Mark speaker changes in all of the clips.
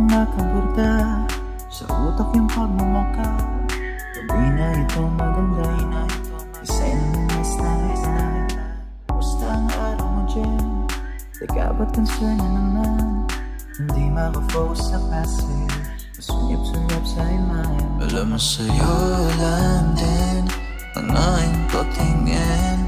Speaker 1: nakaburda sa utak yung pagmumukha. Gabi na ito maganda, isa'y naminis na kita. Kamusta ang araw mo dyan? Teka ba't concern na naman? Hindi makafocus sa klase, masunyap-sunyap sa imahe.
Speaker 2: Alam mo sa'yo lang din ang aking patingin.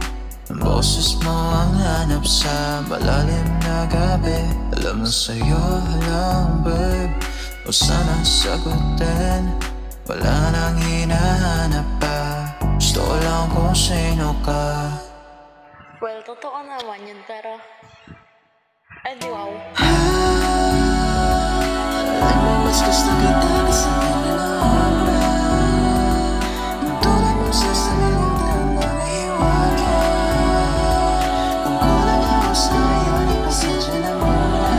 Speaker 2: Ang boses mo ang hanap sa malalim na gabi. Alam mo sa'yo lang babe, o sana sagutin. Wala nang hinahanap pa, gusto ko lang kung sino ka.
Speaker 3: Well, totoo naman yun, pero di wow.
Speaker 2: Alam mo mas gusto kita kasi nilalaman. Ang tulad mo sa sariling tandang iwagan. Kung kulang ako sa'yo, di pasensya na muna.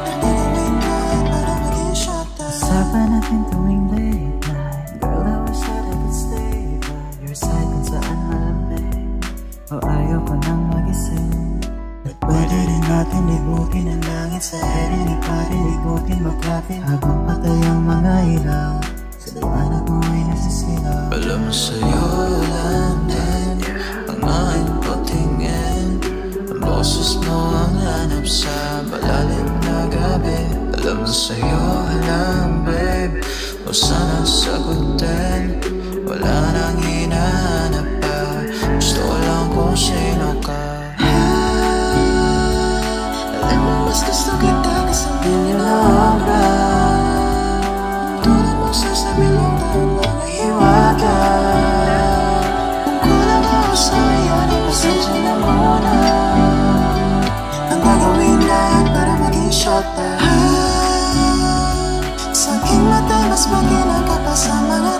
Speaker 2: Nagdadamig kahit para maging shota.
Speaker 1: Usapan natin tuwing late night. Girl, I wish that I could stay by your side kung saan malamig. O ayaw ko nang magising. At pwede rin natin libutin ang langit sa herinig pa rin igutin maglapit habang patay ang mga ilaw. Sa liwanag mo ay nasisilaw.
Speaker 2: Alam mo sa'yo lang din ang aking patingin. Ang boses mo ang hanap sa malalim na gabi. Alam mo sa'yo lang babe, o sana sagutin. Wala nang hinahanap pa, gusto ko lang kung sino ka. Alam mo mas gusto kita kasi nilalaman. Tulad mo sa sariling tandang iwagan. Kung kulang ako sa'yo, di pasensya na muna. Ang gagawin lahat para maging shota. Sa aking mata mas maginang ka pa sa mga